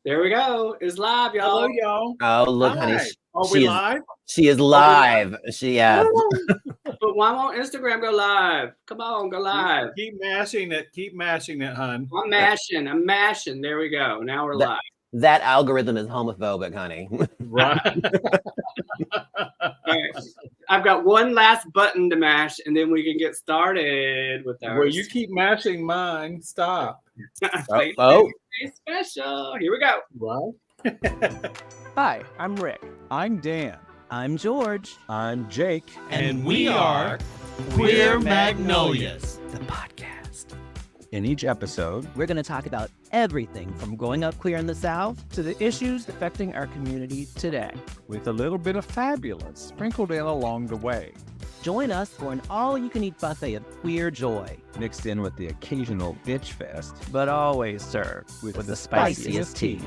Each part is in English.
There we go. It's live, Hello, y'all. y'all. Oh, look, honey. Hi. Are we live? She is live. She But why won't Instagram go live? Come on, go live. Keep mashing it. Keep mashing it, hun. I'm mashing. There we go. Now we're live. That algorithm is homophobic, honey. Right. All right. I've got one last button to mash, and then we can get started with our. Well, you keep mashing mine. Stop. Special. Here we go. Right. Hi, I'm Rick. I'm Dan. I'm George. I'm Jake. And we are Queer Magnolias, the podcast. In each episode, We're going to talk about everything from growing up queer in the South to the issues affecting our community today. with a little bit of fabulous sprinkled in along the way, Join us for an all-you-can-eat buffet of queer joy, mixed in with the occasional bitch fest. but always served with the spiciest tea.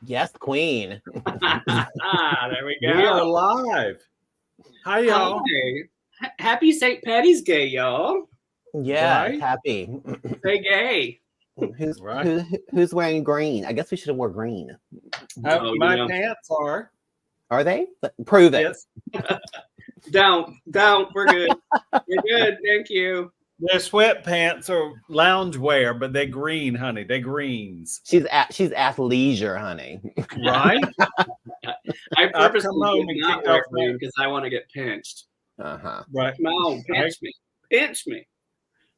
Yes, queen. There we go. We are live. Hi, y'all. Hi. Happy St. Patty's Day, y'all. Yeah, Right? happy. Say gay. Who's Right. who's wearing green? I guess we should have wore green. Oh, My you know. pants are. Are they? Prove it. Yes. Don't. We're good. We're good. Thank you. Their sweatpants are lounge wear, but they're green, honey. They're greens. She's athleisure, honey. Right? I purposely come home did and not kicked wear off my- green because I want to get pinched. Uh-huh. Right. Come on, pinch me. Pinch me.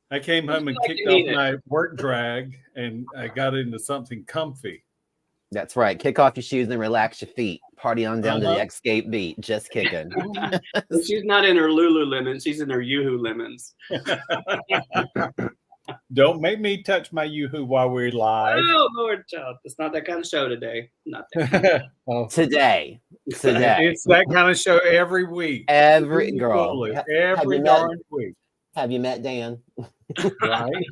I came home and Like kicked you need off it. my work drag, and I got into something comfy. That's right. Kick off your shoes and relax your feet. Party on down to Uh-huh. the Escape beat. Just kicking. She's not in her Lululemon. She's in her Yoo-Hoo lemons. Don't make me touch my yoo-hoo while we're live. Oh, Lord, child. It's not that kind of show today. Not that. Oh, Today. it's that kind of show every week. Every girl. Every you met- darn week. Have you met Dan? Right?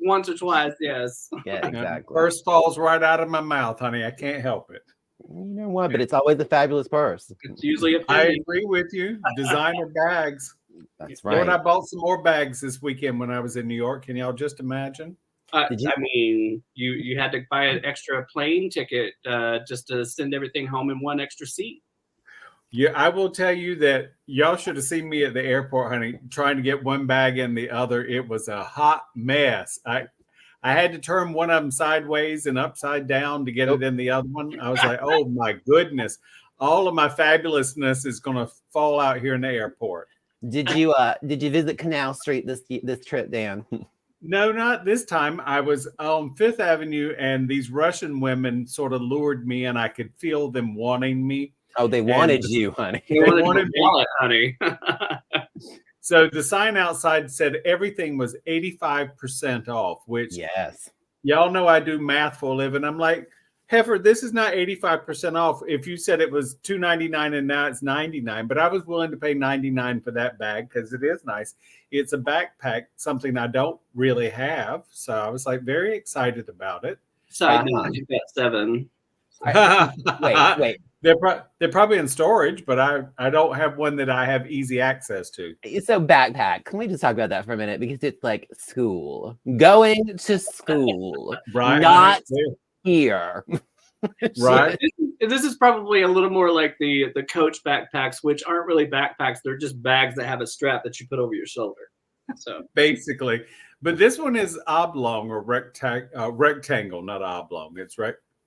Once or twice, yes. Yeah, exactly. First falls right out of my mouth, honey. I can't help it. You know what? But it's always a fabulous purse. It's usually a I penny. agree with you. Designer bags. That's Lord, I right. bought some more bags this weekend when I was in New York. Can y'all just imagine? Did you- I mean, you had to buy an extra plane ticket just to send everything home in one extra seat. Yeah, I will tell you that y'all should have seen me at the airport, honey, trying to get one bag and the other. It was a hot mess. I had to turn one of them sideways and upside down to get it in the other one. I was like, oh my goodness. All of my fabulousness is going to fall out here in the airport. Did you visit Canal Street this trip, Dan? No, not this time. I was on Fifth Avenue and these Russian women sort of lured me and I could feel them wanting me. Oh, they wanted you, honey. They wanted wanted your wallet, honey. So the sign outside said everything was 85% off, which Yes. y'all know I do math for a living. I'm like, heifer, this is not 85% off. If you said it was $2.99 and now it's $99, but I was willing to pay $99 for that bag because it is nice. It's a backpack, something I don't really have. So I was like very excited about it. Side note, you've got 7. Wait. They're probably in storage, but I don't have one that I have easy access to. So backpack. Can we just talk about that for a minute? Because it's like school. Going to school. Right. Not here. Right. This is probably a little more like the Coach backpacks, which aren't really backpacks. They're just bags that have a strap that you put over your shoulder. So Basically. But this one is oblong or rectangle, not oblong. It's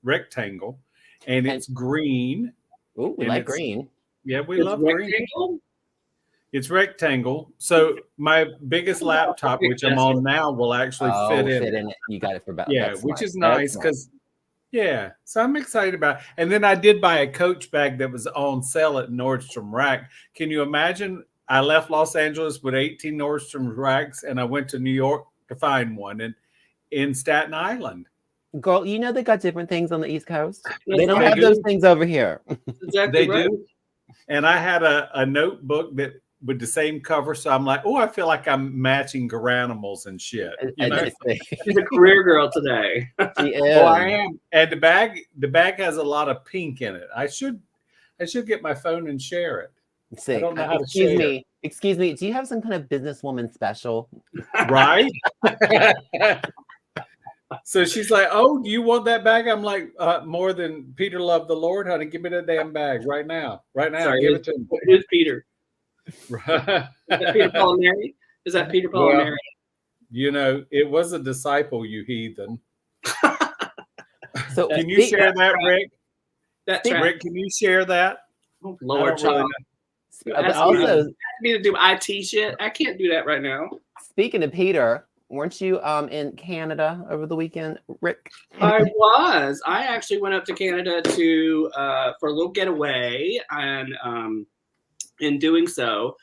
rectangle. And it's green. Ooh, we And like it's- green. Yeah, we it's love green. rectangle. It's rectangle. So my biggest laptop, which I'm on now, will actually fit in. it. You got it for about Yeah, that's which smart. is That's nice smart. because, yeah. So I'm excited about it. And then I did buy a Coach bag that was on sale at Nordstrom Rack. Can you imagine? I left Los Angeles with 18 Nordstrom Racks and I went to New York to find one in Staten Island. Girl, you know they got different things on the East Coast. Yes, They don't they have do. those things over here. That's exactly They right. do. And I had a notebook that with the same cover. So I'm like, oh, I feel like I'm matching Garanimals and shit. You know? She's a career girl today. She is. Oh, I am. And the bag has a lot of pink in it. I should get my phone and share it. Sick. I don't know how to Excuse me. Do you have some kind of businesswoman special? Right? So she's like, "Oh, do you want that bag?" I'm like, "More than Peter loved the Lord, honey. Give me that damn bag right now. Right now. Sorry, Give it to me." who's Peter? Is that Peter, Well, Paul, and Mary? Is that Peter, Paul, and Mary? you know, it was a disciple, you heathen. So Can you share that, Rick? That Speak- track. Rick, can you share that? Oh, I Lord, don't really child. know. but Ask also me to do IT shit. I can't do that right now. speaking of Peter, weren't you in Canada over the weekend, Rick? I was. I actually went up to Canada to for a little getaway, and in doing so,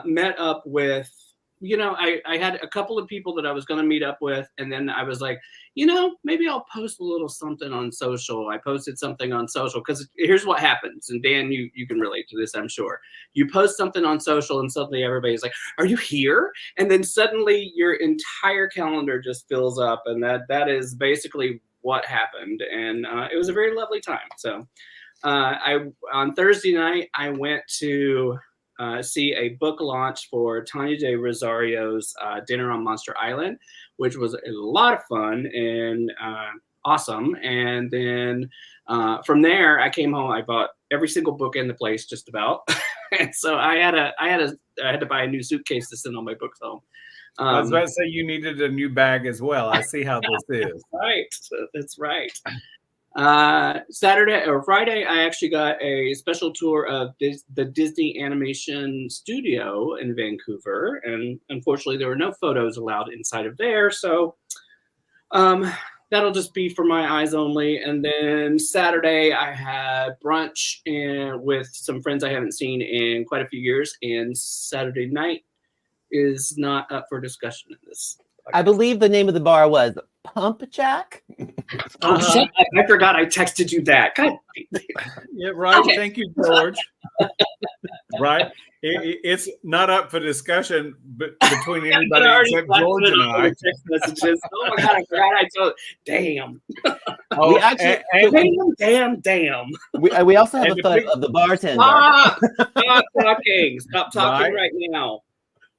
met up with. I had a couple of people that I was going to meet up with, and then I was like, maybe I'll post a little something on social. I posted something on social because here's what happens, and Dan, you can relate to this, I'm sure. You post something on social, and suddenly everybody's like, "Are you here?" And then suddenly your entire calendar just fills up, and that is basically what happened, and it was a very lovely time. So, on Thursday night I went to see a book launch for Tanya de Rosario's Dinner on Monster Island, which was a lot of fun and awesome. And then from there, I came home. I bought every single book in the place, just about. And so I had to buy a new suitcase to send all my books home. I was about to say you needed a new bag as well. I see how this is. Right, that's right. Saturday or Friday, I actually got a special tour of the Disney Animation Studio in Vancouver, and unfortunately, there were no photos allowed inside of there. So that'll just be for my eyes only. And then Saturday, I had brunch with some friends I haven't seen in quite a few years. And Saturday night is not up for discussion in this. I believe the name of the bar was Pump Jack. Oh, shit. I forgot I texted you that. God. Yeah, right. Okay. Thank you, George. Right. It's not up for discussion between anybody except George and I. Text messages. Oh my God, I forgot I told. Damn. Oh, We actually- Damn. We also have And a the photo big- of the bartender. Stop talking. Stop talking right now.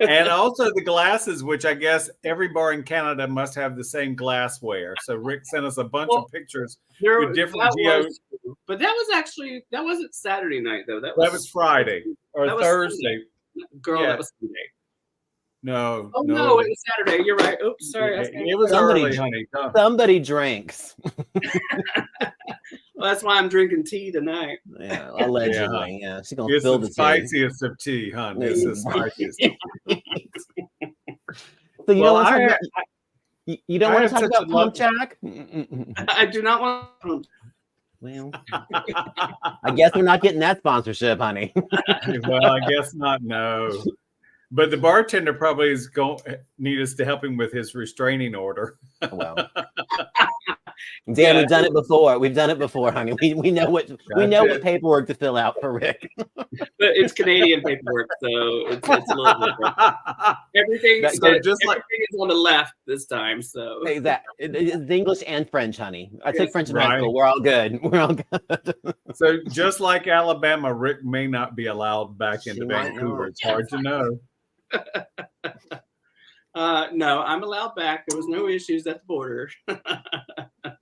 and also the glasses, which I guess every bar in Canada must have the same glassware. So Rick sent us a bunch of pictures with different geos. But that wasn't Saturday night though. That was Friday or that was Thursday. Girl, Yeah. that was Sunday. No, Oh no, it was Saturday. You're right. Oops, sorry. It was Somebody- early, honey. Come. Somebody drinks. Well, that's why I'm drinking tea tonight. Yeah, allegedly. Yeah, she's gonna It's spill the the tea. spiciest of tea, hon. It's the spiciest. So you Well, don't want I- to talk about, you don't I want to have talk such a about Pump love- Jack? I do not want. Well, I guess we're not getting that sponsorship, honey. Well, I guess not. No, but the bartender probably is going need us to help him with his restraining order. Well, Dan, we've done it before. We've done it before, honey. We know what what paperwork to fill out for Rick. But it's Canadian paperwork, so it's a little different. Everything That- so just like- everything is on the left this time. So Exactly. It's English and French, honey. I took Yes, French in right. high school. We're all good. We're all good. So just like Alabama, Rick may not be allowed back into She might Vancouver. not. It's hard to know. no, I'm allowed back. There was no issues at the border.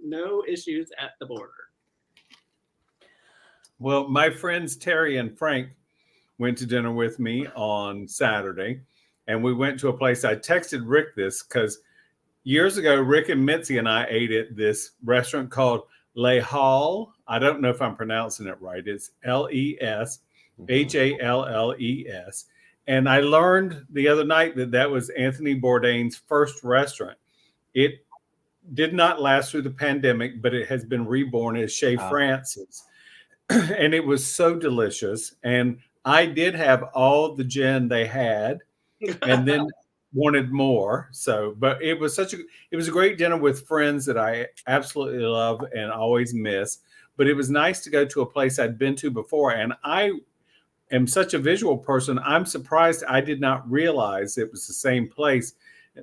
No issues at the border. Well, my friends Terry and Frank went to dinner with me on Saturday, and we went to a place. I texted Rick this because years ago, Rick and Mitzi and I ate at this restaurant called Les Halles. I don't know if I'm pronouncing it right. It's LESHALLES. And I learned the other night that was Anthony Bourdain's first restaurant. It did not last through the pandemic, but it has been reborn as Chez France's. And it was so delicious. And I did have all the gin they had and then wanted more. So, but it was a great dinner with friends that I absolutely love and always miss. But it was nice to go to a place I'd been to before. And I am such a visual person. I'm surprised I did not realize it was the same place.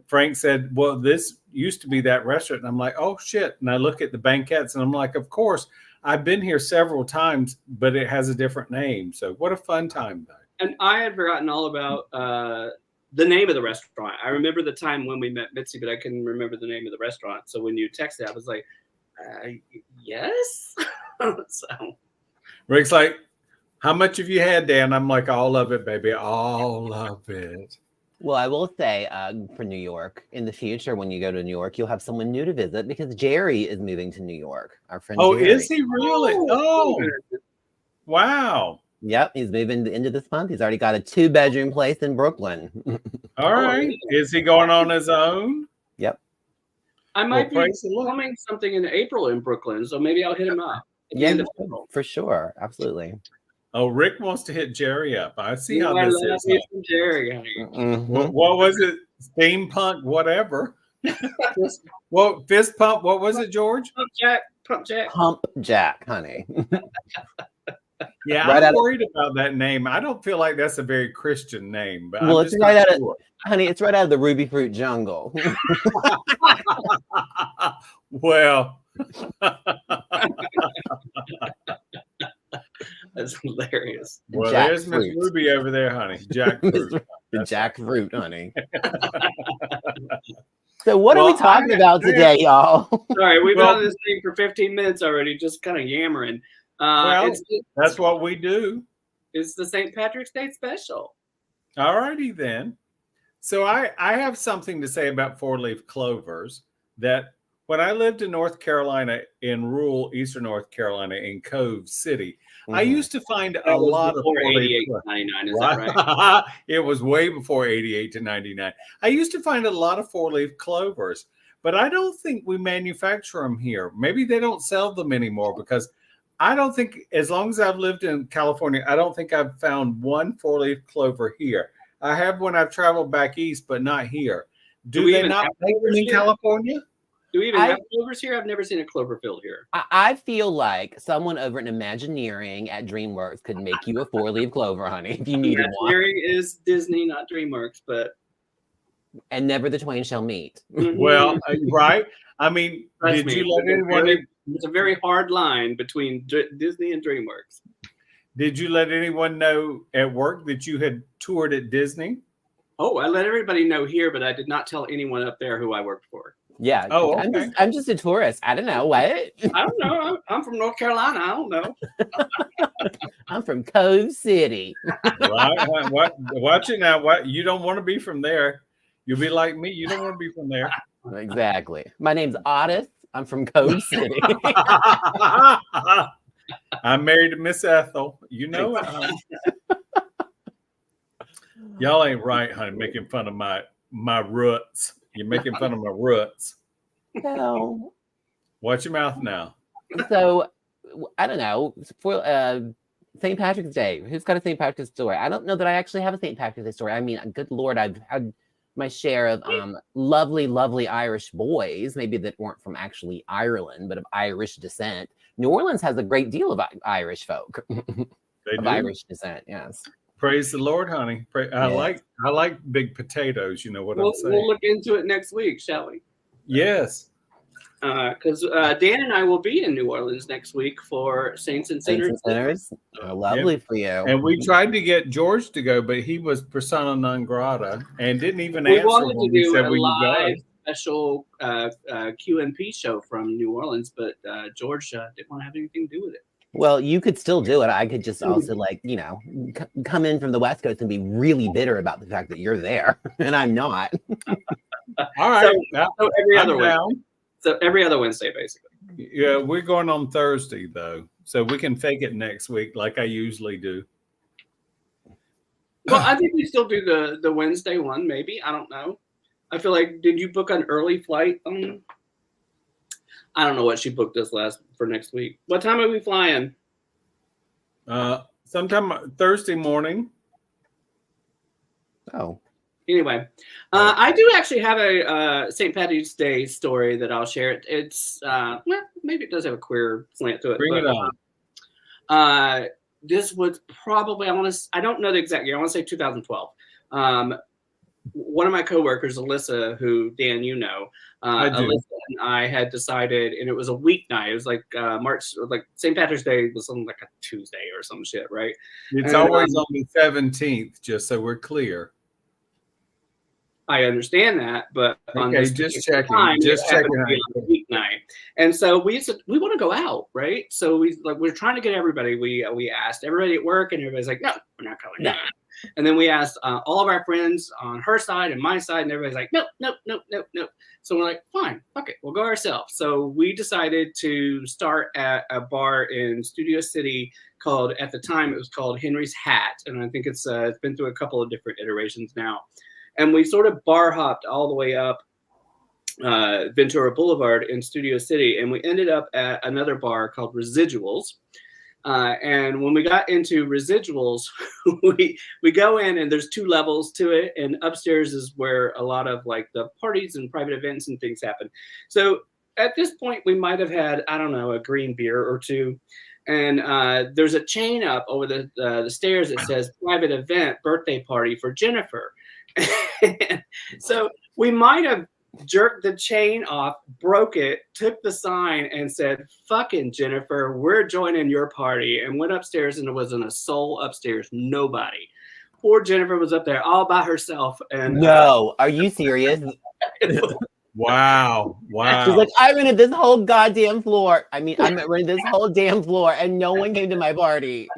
Frank said, well, this used to be that restaurant. And I'm like, oh, shit. And I look at the banquettes and I'm like, of course, I've been here several times, but it has a different name. So what a fun time, though. And I had forgotten all about the name of the restaurant. I remember the time when we met Mitzi, but I couldn't remember the name of the restaurant. So when you texted, I was like, yes. So Rick's like, how much have you had, Dan? I'm like, all of it, baby, all of it. Well, I will say for New York, in the future, when you go to New York, you'll have someone new to visit because Jerry is moving to New York. Our friend Jerry. Is he really? Oh, wow. Yep, he's moving the end of this month. He's already got a 2-bedroom place in Brooklyn. All right. Is he going on his own? Yep. I might be praise the Lord. filming something in April in Brooklyn, so maybe I'll hit him up. At the Yeah, end of April. for sure. Absolutely. Oh, Rick wants to hit Jerry up. I see how I this love is. you from Jerry, honey. Mhm. What was it? Steampunk, whatever. Well, fist pump. What was it, George? Pump Jack, Pump Jack. Pump Jack, honey. Yeah, Right out I'm of- worried about that name. I don't feel like that's a very Christian name. But Well, I'm it's just right not out of- sure. Honey, it's right out of the Ruby Fruit jungle. Well, That's hilarious. well, Jack there's Miss fruit. Ruby over there, honey. Jackfruit. The jackfruit, honey. So what are Well, we talking about today, y'all? Sorry, we've Well- been on this thing for 15 minutes already, just kind of yammering. Well, It's That's what we do. the St. Patrick's Day special. All righty then. So I have something to say about four-leaf clovers that when I lived in North Carolina, in rural eastern North Carolina, in Cove City, I used to find a That was lot of before four-leaf 88 clovers. 99, is that right? It was way before 88 to 99. I used to find a lot of four-leaf clovers, but I don't think we manufacture them here. Maybe they don't sell them anymore because I don't think, as long as I've lived in California, I don't think I've found one four-leaf clover here. I have when I've traveled back east, but not here. Do Do we they even not have make them clovers in here? California? Do we even I- have clovers here? I've never seen a clover field here. I feel like someone over in Imagineering at DreamWorks could make you a 4-leaf clover, honey, if you needed one. Imagineering is Disney, not DreamWorks, but And never the twain shall meet. Well, right. I mean, Trust did me, you let it's a anyone? very- it's a very hard line between Disney and DreamWorks. Did you let anyone know at work that you had toured at Disney? Oh, I let everybody know here, but I did not tell anyone up there who I worked for. Yeah. Oh, I'm, okay. I'm just a tourist. I don't know. What? I don't know. I'm from North Carolina. I don't know. I'm from Cove City. Right? Watch it now. What you don't want to be from there. You'll be like me. You don't want to be from there. Exactly. My name's Otis. I'm from Cove City. I'm married to Miss Ethel. You know it, honey. Y'all ain't right, honey, making fun of my roots. You're making fun of my roots. So, Watch your mouth now. I don't know. For St. Patrick's Day, who's got a St. Patrick's story? I don't know that I actually have a St. Patrick's Day story. I mean, good Lord, I've had my share of lovely, lovely Irish boys, maybe that weren't from actually Ireland, but of Irish descent. New Orleans has a great deal of Irish folk They of do. Irish descent. Yes. Praise the Lord, honey. I Yes. like big potatoes. You know what We'll I'm saying? look into it next week, shall we? Yes. Because Dan and I will be in New Orleans next week for Saints and Saints Sinners. and sinners. Oh, lovely for you. And we tried to get George to go, but he was persona non grata and didn't even We answer wanted when to we do said, a "Will you go?" live special Q&P show from New Orleans, but George didn't want to have anything to do with it. Well, you could still do it. I could just also, come in from the West Coast and be really bitter about the fact that you're there, and I'm not. All right. So every I'm other Wednesday. down. So every other Wednesday, basically. Yeah, we're going on Thursday though, so we can fake it next week like I usually do. Well, I think we still do the Wednesday one, maybe. I don't know. I feel like, did you book an early flight? I don't know what she booked us for next week. What time are we flying? Sometime Thursday morning. Oh, Anyway, I do actually have a St. Patrick's Day story that I'll share. It's well, maybe it does have a queer slant to it. Bring it but, on. This was probably I don't know the exact year. I want to say 2012. One of my coworkers, Alyssa, who Dan, you know, I do. Alyssa and I had decided, and it was a weeknight. It was like March, like St. Patrick's Day was something like a Tuesday or some shit, right? It's And, always on the 17th, just so we're clear. I understand that, but on Okay, this just particular checking, time, just it happened to checking. be on a weeknight. And so we said we want to go out, right? So we're trying to get everybody. We asked everybody at work, and everybody's like, no, we're not going. No. And then we asked all of our friends on her side and my side, and everybody's like, nope, nope, nope, nope, nope. So we're like, fine, fuck it, we'll go ourselves. So we decided to start at a bar in Studio City called, at the time, it was called Henry's Hat, and I think it's been through a couple of different iterations now. And we sort of bar hopped all the way up Ventura Boulevard in Studio City, and we ended up at another bar called Residuals. And when we got into Residuals, we go in, and there's 2 levels to it, and upstairs is where a lot of like the parties and private events and things happen. So at this point, we might have had, I don't know, a green beer or 2. And there's a chain up over the stairs that says private event birthday party for Jennifer. So we might have jerked the chain off, broke it, took the sign, and said, fucking Jennifer, we're joining your party, and went upstairs, and there wasn't a soul upstairs, nobody. Poor Jennifer was up there all by herself. And No, are you serious? Wow. Wow. She's like, I rented this whole goddamn floor. I mean, I rented this whole damn floor, and no one came to my party.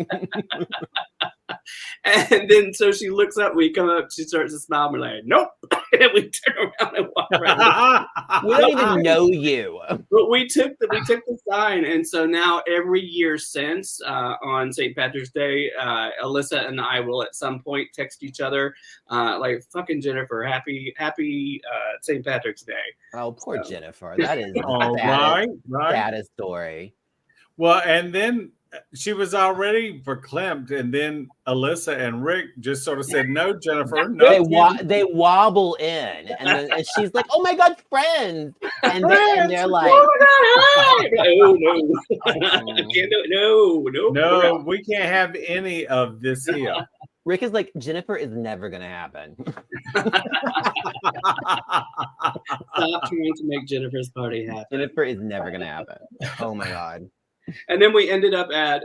And then so she looks up, we come up, she starts to smile, and we're like, nope. And we turn around and walk around. We don't even know you. But we took the sign, and so now every year since on St. Patrick's Day, Alyssa and I will at some point text each other like, fucking Jennifer, happy St. Patrick's Day. Oh, poor Jennifer. That is Oh, the right. saddest story. Well, and then she was already verklempt, and then Alyssa and Rick just sort of said, "No, Jennifer, no." They wobble in, and she's like, "Oh my God, friends!" And they're like, "Oh my God, hi!" Oh no, I can't do it. No, we can't have any of this here. Rick is like, Jennifer is never gonna happen. Stop trying to make Jennifer's party happen. Jennifer is never gonna happen. Oh my God. And then we ended up at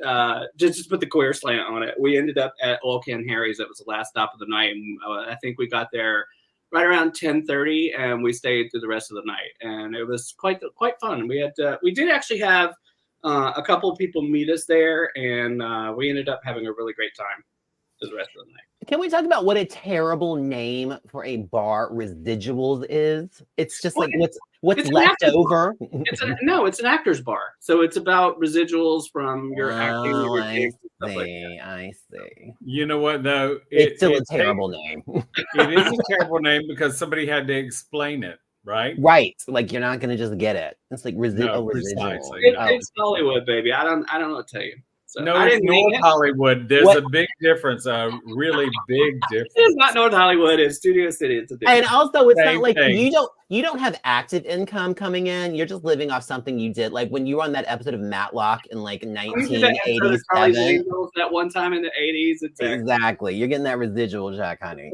just put the queer slant on it. We ended up at Oil Can Harry's. That was the last stop of the night, and I think we got there right around 10:30, and we stayed through the rest of the night. And it was quite fun. We did actually have a couple of people meet us there, and we ended up having a really great time for the rest of the night. Can we talk about what a terrible name for a bar Residuals is? It's just like what's it's left over. It's an actor's bar. So it's about residuals from your acting. Your gigs and stuff like that. I see. You know what, though? It's still a terrible name. It is a terrible name because somebody had to explain it, right? Right. Like, you're not going to just get it. It's like No, residual. precisely. It's Hollywood, baby. I don't know what to tell you. So No, I it's didn't name North it. Hollywood. There's What? a big difference, a really big difference. It's not North Hollywood. It's Studio City. It's a And different. also, it's Same not like thing. you don't have active income coming in. You're just living off something you did. Like when you were on that episode of Matlock in like We did that episode of Charlie's 1987. Angels that one time in the 80s. Exactly. You're getting that residual, Jack, honey.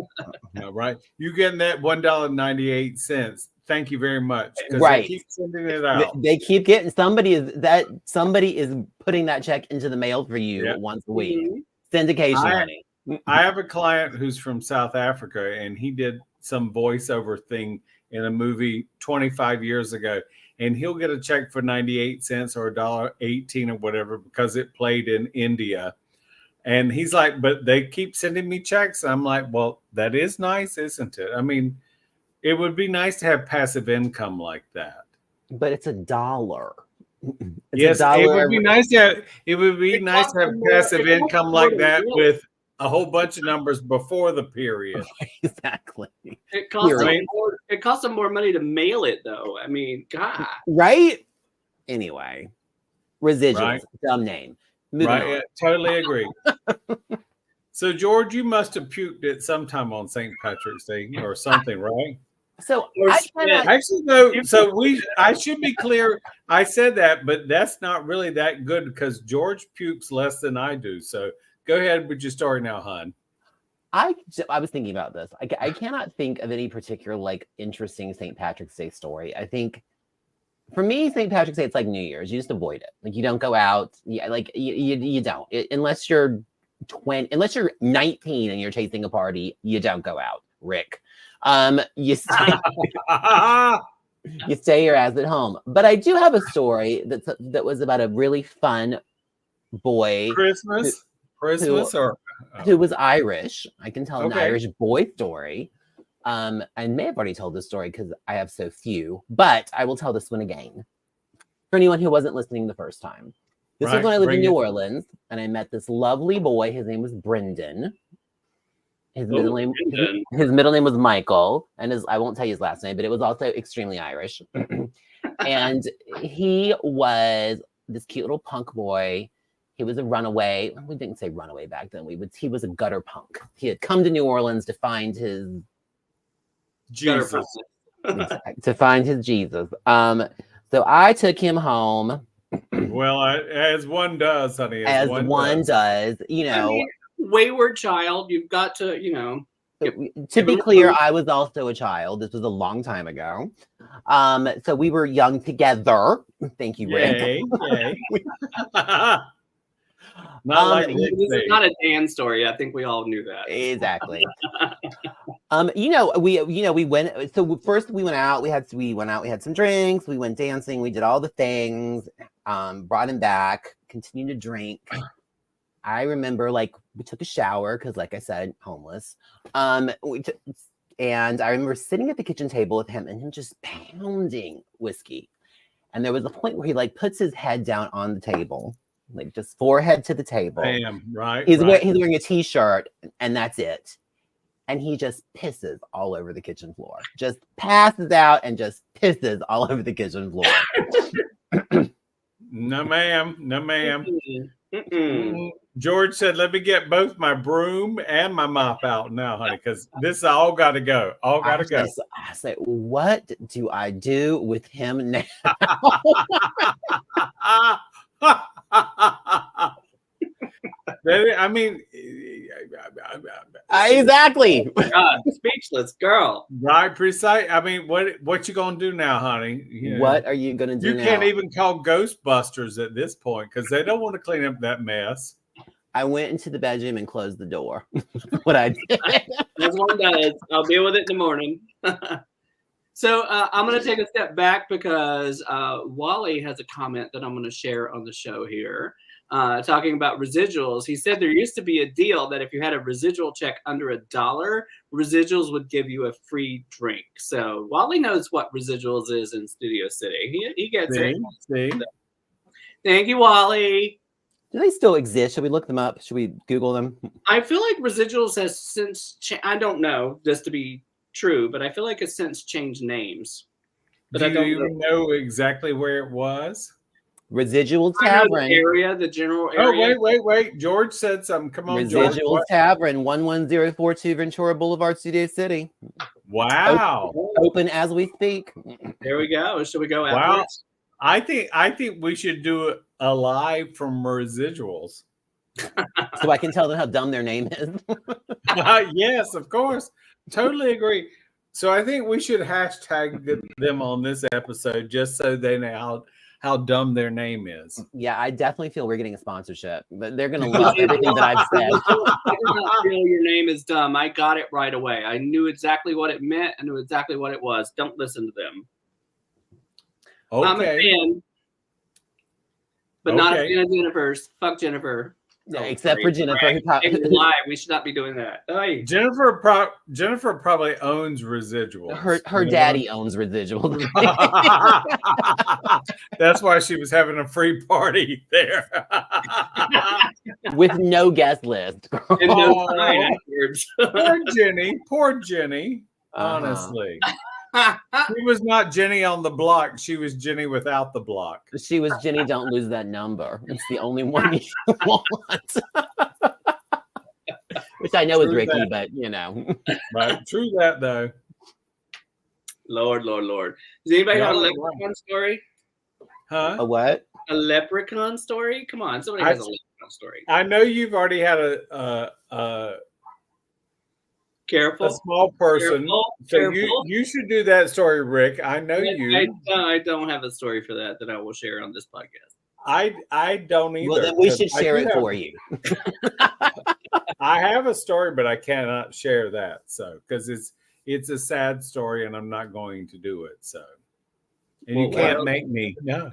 No, right? You getting that $1.98. Thank you very much. 'Cause Right. They keep sending it out. They keep getting somebody is putting that check into the mail for you Yep. once a week. Mhm. Syndication, I- honey. I have a client who's from South Africa, and he did some voiceover thing in a movie 25 years ago, and he'll get a check for 98 cents or $1.18 or whatever because it played in India. And he's like, but they keep sending me checks. I'm like, well, that is nice, isn't it? I mean, it would be nice to have passive income like that. But it's $1. It's Yes, $1 it would every- be nice to have. It would be It nice costs to have them more- passive it costs income them like more that to mail. with a whole bunch of numbers before the period. Exactly. It costs You're them right. more. It costs them more money to mail it, though. I mean, God. Right? Anyway. Residuals. Right. Dumb name. Moving Right, on. yeah, totally agree. So, George, you must have puked at some time on St. Patrick's Day or something, right? So Or I spit. cannot, Actually, no. So I should be clear. I said that, but that's not really that good because George pukes less than I do. So go ahead with your story now, hon. I was thinking about this. I cannot think of any particular like interesting St. Patrick's Day story. I think for me, St. Patrick's Day, it's like New Year's. You just avoid it. Like you don't go out. Yeah, like you don't unless you're 20, unless you're 19 and you're chasing a party. You don't go out, Rick. You stay your ass at home. But I do have a story that was about a really fun boy Christmas or who was Irish. I can tell an Okay. Irish boy story. I may have already told this story because I have so few, but I will tell this one again for anyone who wasn't listening the first time. This was Right, when I lived in bring New it. Orleans, and I met this lovely boy. His name was Brendan. His middle name Brendan. his middle name was Michael, and I won't tell you his last name, but it was also extremely Irish. And he was this cute little punk boy. He was a runaway. We didn't say runaway back then. He was a gutter punk. He had come to New Orleans to find his Jesus. Jesus. So I took him home Well, as one does, honey. as one does. You I know, mean, wayward child. You've got to, to be clear, I was also a child. This was a long time ago. So we were young together. Thank you, Rick. Yay, yay. Not like this Rick this is said. not a Dan story. I think we all knew that. Exactly. We went. So first we went out. We had some drinks. We went dancing. We did all the things. Brought him back. Continued to drink. I remember, like, we took a shower because, like I said, homeless. And I remember sitting at the kitchen table with him and him just pounding whiskey. And there was a point where he like puts his head down on the table, like just forehead to the table. Bam, right. He's right. wearing a t-shirt and that's it. And he just pisses all over the kitchen floor. Just passes out and just pisses all over the kitchen floor. No, ma'am. No, ma'am. Mm-mm. George said, let me get both my broom and my mop out now, honey, because this all got to go. All got to go. I say, what do I do with him now? I mean, Exactly. God, speechless girl. right, precise. I mean, what you gonna do now, honey? You know, What are you gonna do you now? can't even call Ghostbusters at this point because they don't want to clean up that mess. I went into the bedroom and closed the door. What I did. As one does. I'll deal with it in the morning. So I'm going to take a step back because Wally has a comment that I'm going to share on the show here. Talking about residuals. He said there used to be a deal that if you had a residual check under $1, residuals would give you a free drink. So Wally knows what residuals is in Studio City. He gets it. See? Thank you, Wally. Do they still exist? Should we look them up? Should we Google them? I feel like residuals has since I don't know this to be true, but I feel like it's since changed names. But Do I don't you even know exactly where it was? Residual I know the Tavern. area, the general Oh, area. wait. George said something. Come on, George. Residual What? Tavern, 11042 Ventura Boulevard, Studio City. Wow. Open as we speak. There we go. Should we go Wow. afterwards? I think we should do a live from residuals. So I can tell them how dumb their name is. Yes, of course. Totally agree. So I think we should hashtag them on this episode just so they know how dumb their name is. Yeah, I definitely feel we're getting a sponsorship. But they're gonna love everything that I've said. I did not feel your name is dumb. I got it right away. I knew exactly what it meant. I knew exactly what it was. Don't listen to them. I'm a Okay. fan, but not a Okay. fan of Jennifer's. Fuck Jennifer. Except for Jennifer, who It's live. We should not be doing that. Hey. Jennifer probably owns residuals. her You know? daddy owns residuals. That's why she was having a free party there. With no guest list. And no Oh. sign afterwards. Poor Jenny. Honestly, she was not Jenny on the block. She was Jenny without the block. She was Jenny, don't lose that number. It's the only one you want. Which I know is True Ricky, that. but you know. Right? True that though. Lord. Does anybody Yeah, have a right. leprechaun story? Huh? A what? A leprechaun story? Come on, somebody has a leprechaun story. I know you've already had a Careful. small person. So Careful. you should do that story, Rick. I know you. I don't have a story for that I will share on this podcast. I don't either. Well, then we 'cause should I share do it have- for you. I have a story, but I cannot share that. So because it's a sad story, and I'm not going to do it. So, and Well, you can't well- make me. No.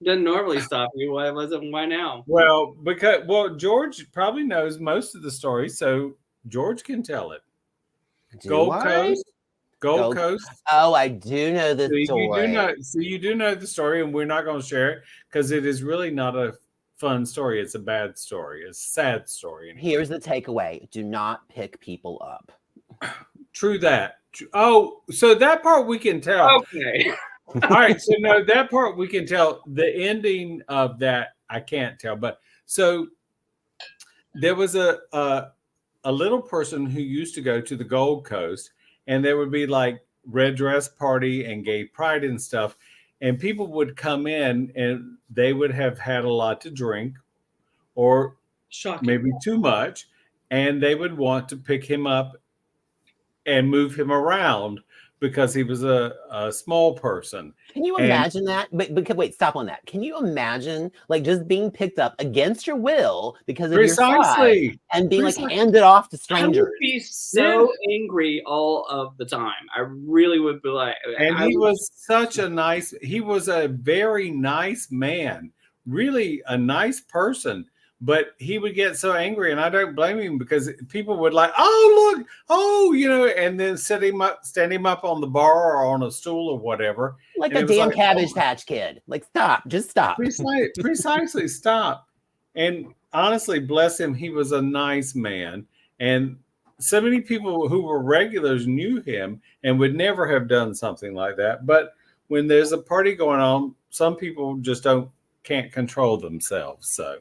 Doesn't normally stop you. Why was it? Why now? Well, because George probably knows most of the story, so George can tell it. Gold Coast. Gold Coast. Oh, I do know this So story. you do know the story, and we're not going to share it because it is really not a fun story. It's a bad story. It's a sad story. Here's the takeaway: do not pick people up. True that. Oh, so that part we can tell. Okay. All right, so no, that part we can tell. The ending of that I can't tell, but so there was a little person who used to go to the Gold Coast, and there would be like red dress party and gay pride and stuff, and people would come in and they would have had a lot to drink, or Shocking. maybe too much, and they would want to pick him up and move him around because he was a small person. Can you And- imagine that? But wait, stop on that. Can you imagine like just being picked up against your will because of your size Precisely. and being like Precisely. handed off to I would strangers? be so angry all of the time. I really would be like, And I he would- was he was a very nice man, really a nice person. But he would get so angry, and I don't blame him because people would like, oh, look, oh, and then stand him up on the bar or on a stool or whatever. Like And a it was damn like, Cabbage oh. Patch Kid. Like, stop, just stop. Precisely, stop. And honestly, bless him, he was a nice man. And so many people who were regulars knew him and would never have done something like that. But when there's a party going on, some people just can't control themselves. So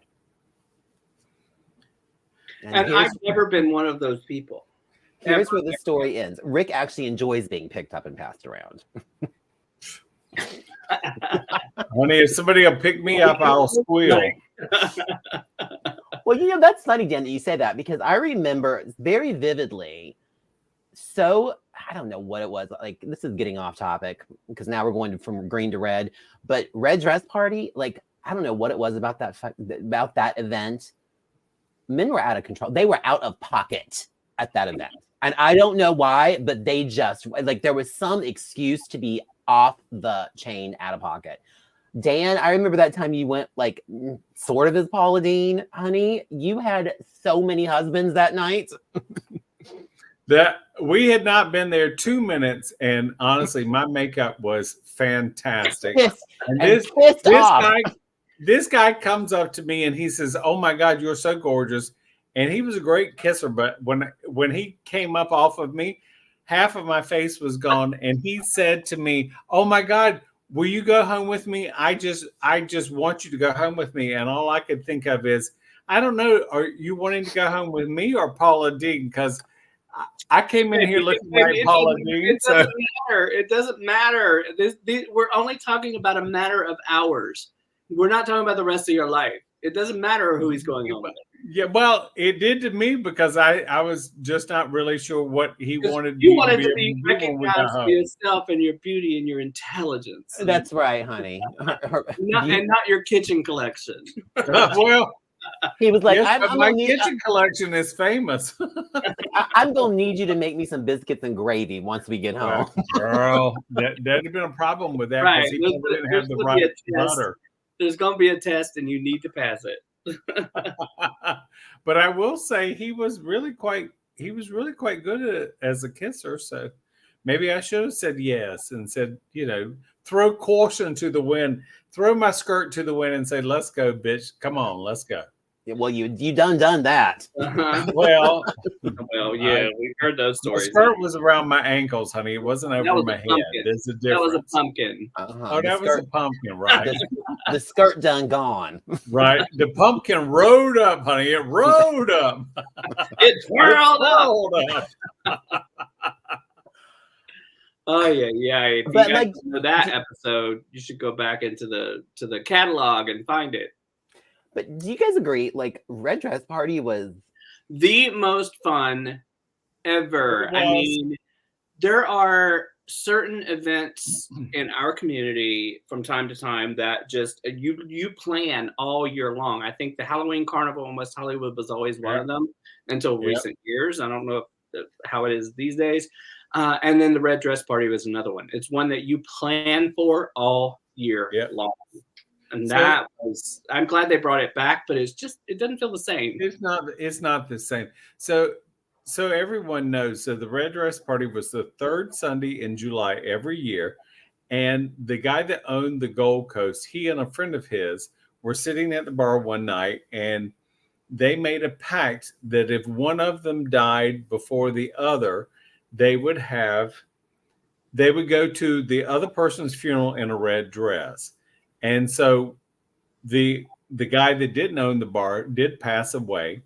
and here's, I've never been one of those people. here's where the story ends. Rick actually enjoys being picked up and passed around. honey, if somebody will pick me up, I'll squeal. Well, that's funny, Dan, that you say that because I remember very vividly. So I don't know what it was. Like, this is getting off topic because now we're going from green to red. But red dress party, like, I don't know what it was about that event. Men were out of control. They were out of pocket at that event. And I don't know why, but they just, like, there was some excuse to be off the chain out of pocket. Dan, I remember that time you went, like, sort of as Paula Deen, honey. You had so many husbands that night. That we had not been there 2 minutes, and honestly, my makeup was fantastic. Pissed, And and this pissed off. this guy comes up to me and he says, "Oh my God, you're so gorgeous." And he was a great kisser, but when he came up off of me, half of my face was gone. And he said to me, "Oh my God, will you go home with me? I just want you to go home with me." And all I could think of is, I don't know, are you wanting to go home with me or Paula Deen? Because I came in here looking like Paula Deen. It doesn't matter. It doesn't matter. We're only talking about a matter of hours. We're not talking about the rest of your life. It doesn't matter who he's going home with. Yeah, well, it did to me because I was just not really sure what he wanted. You wanted to be able to do when we got recognized for home. yourself and your beauty and your intelligence. That's right, honey. And not your kitchen collection. Well, He was like, yes, I'm but my gonna need, kitchen collection is famous. I'm gonna need you to make me some biscuits and gravy once we get home. Girl, that'd have been a problem with that Right. because he probably didn't have the There's gonna be right a test. butter. There's going to be a test and you need to pass it. But I will say he was really quite good as a kisser. So maybe I should have said yes and said, throw caution to the wind, throw my skirt to the wind and say, "Let's go, bitch. Come on, let's go." Well, you done that. Well, Well, yeah, we've heard those the stories. skirt was around my ankles, honey. It wasn't That over was a my head. pumpkin. There's a That was a difference. pumpkin. Oh, that was a pumpkin, right? The skirt done gone. Right. The pumpkin rode up, honey. It rode up. It twirled up. Rolled up. Oh yeah. If you But, guys like, know that episode, you should go back into the catalog and find it. But do you guys agree? Like, red dress party was The most fun ever. It I was. mean, there are certain events in our community from time to time that just you plan all year long. I think the Halloween Carnival in West Hollywood was always one of them until Yep. recent years. I don't know how it is these days. And then the red dress party was another one. It's one that you plan for all year long. And that was, I'm glad they brought it back, but it doesn't feel the same. It's not the same. So everyone knows. So the red dress party was the third Sunday in July every year. And the guy that owned the Gold Coast, he and a friend of his were sitting at the bar one night, and they made a pact that if one of them died before the other, they would go to the other person's funeral in a red dress. And so the guy that didn't own the bar did pass away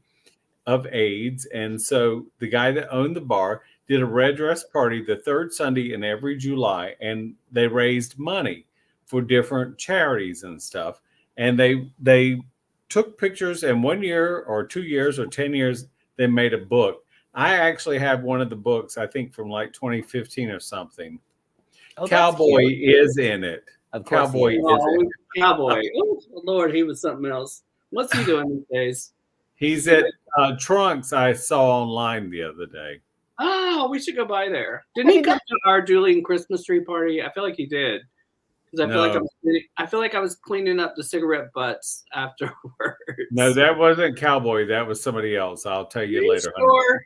of AIDS. And so the guy that owned the bar did a red dress party the third Sunday in every July, and they raised money for different charities and stuff. And they took pictures, and 1 year or 2 years or 10 years, they made a book. I actually have one of the books, I think from like 2015 or something. Oh, Cowboy is in it. Of course he Cowboy is. is in it. Cowboy. Oh, Lord, he was something else. What's he doing these days? He's at Trunks, I saw online the other day. Oh, we should go by there. Didn't he come to our Julian Christmas tree party? I feel like he did. Because I feel like I was cleaning up the cigarette butts afterwards. No, that wasn't Cowboy. That was somebody else. I'll tell you later. Sure?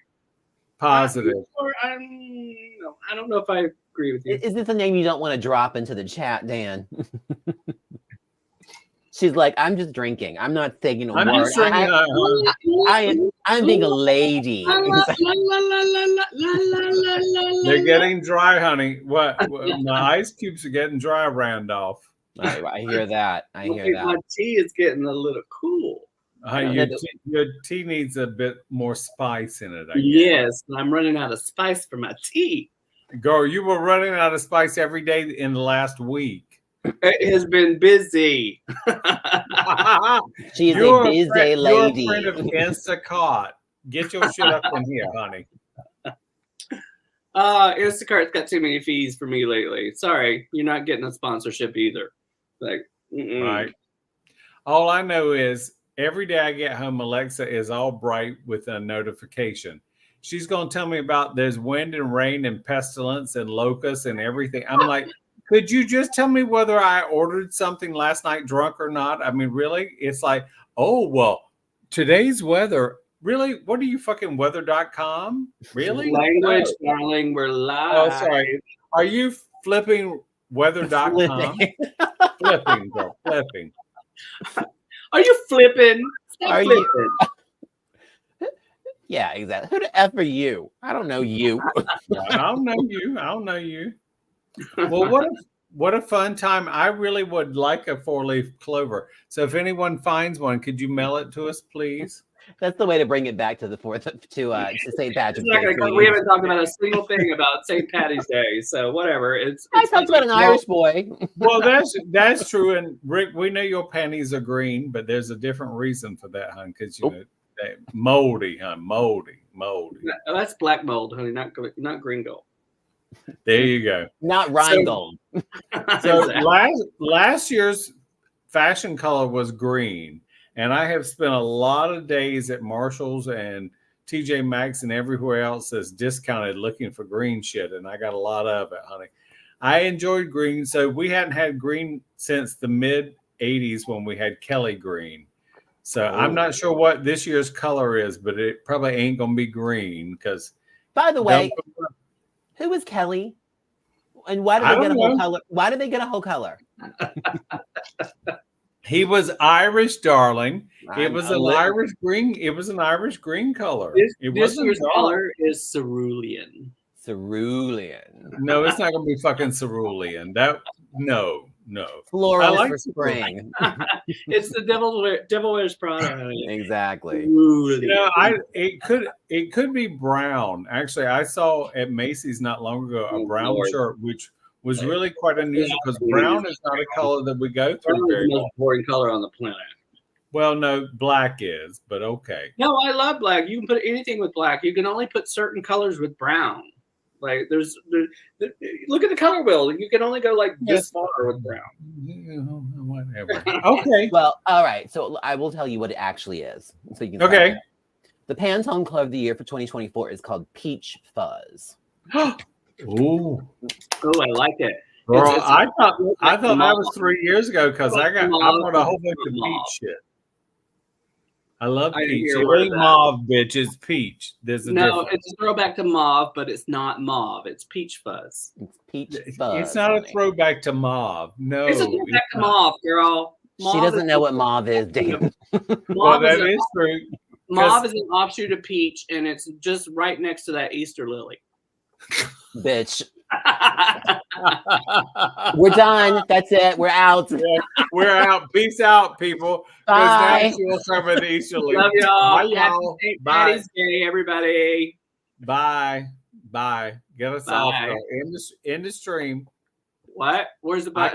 Positive. Sure? I don't know if I agree with you. Is this a name you don't want to drop into the chat, Dan? She's like, I'm just drinking. I'm not saying a I'm word. just drinking. I'm being a lady. They're getting dry, honey. What? My ice cubes are getting dry, Randolph. I hear that. I hear My that. tea is getting a little cool. Your tea needs a bit more spice in it, I guess. Yes, I'm running out of spice for my tea. Girl, you were running out of spice every day in the last week. It has been busy. She is a busy lady. You're a friend of Instacart. Get your shit up in here, honey. Instacart's got too many fees for me lately. Sorry, you're not getting a sponsorship either. Like, right. All I know is every day I get home, Alexa is all bright with a notification. She's going to tell me about there's wind and rain and pestilence and locusts and everything. I'm like, could you just tell me whether I ordered something last night drunk or not? I mean, really? It's like, oh, well, today's weather. Really? What are you, fucking weather.com? Really? Language, darling, we're live. Oh, sorry. Are you flipping weather.com? Flipping, girl, flipping. Are you flipping? Stop Are flipping. you? Yeah, exactly. Who the F are you? I don't know you. I don't know you. I don't know you. Well, what a fun time. I really would like a 4-leaf clover. So if anyone finds one, could you mail it to us, please? That's the way to bring it back to the fourth to St. Patrick's Day. We haven't talked about a single thing about St. Patty's Day, so whatever. I talked about an Irish boy. Well, that's true. And Rick, we know your panties are green, but there's a different reason for that, hon. Because you know, moldy, hon, moldy. No, that's black mold, honey, not green gold. There you go. Not Rheingold. So last year's fashion color was green. And I have spent a lot of days at Marshall's and TJ Maxx and everywhere else that's discounted looking for green shit. And I got a lot of it, honey. I enjoyed green. So we hadn't had green since the mid 80s when we had Kelly green. So I'm not sure what this year's color is, but it probably ain't going to be green because. By the way, who is Kelly? And why did they get a whole color? Why did they get a whole color? He was Irish, darling. It was an Irish green. It was an Irish green color. This year's color is cerulean. Cerulean. No, it's not going to be fucking cerulean. No. Floral like for spring. It's the Devil Wears Prada. Exactly. It could be brown. Actually, I saw at Macy's not long ago a brown shirt, which was really quite unusual because brown is not a color that we go through very much. The most boring color on the planet. Well, no, black is, but okay. No, I love black. You can put anything with black. You can only put certain colors with brown. Like look at the color wheel. You can only go like this far with brown. Whatever. Okay. Well, all right. So I will tell you what it actually is. So you can. Okay. The Pantone color of the year for 2024 is called Peach Fuzz. Ooh. Oh, I like it. Girl, It's- I thought like that mauve. was 3 years ago because I bought a whole bunch of Mauve. peach shit. I love I didn't peach. hear a It word of ain't that. mauve, bitch. It's peach. There's a No, difference. it's a throwback to mauve, but it's not mauve. It's peach fuzz. It's peach It's fuzz. not a honey. throwback to mauve. No. It's a throwback to not. mauve, girl. She Mauve doesn't is- know what mauve is, damn. Well, Mauve is that a- is true. Mauve is an offshoot of peach, and it's just right next to that Easter lily. Bitch. We're done. That's it. We're out. We're out. Peace out, people. Bye. Because now she'll cover the Easter leaf. Love y'all. Bye, Happy y'all. St. Bye. Patty's Day, everybody. Bye. Bye. Get us off. Bye. Though. End the stream. What? Where's the button?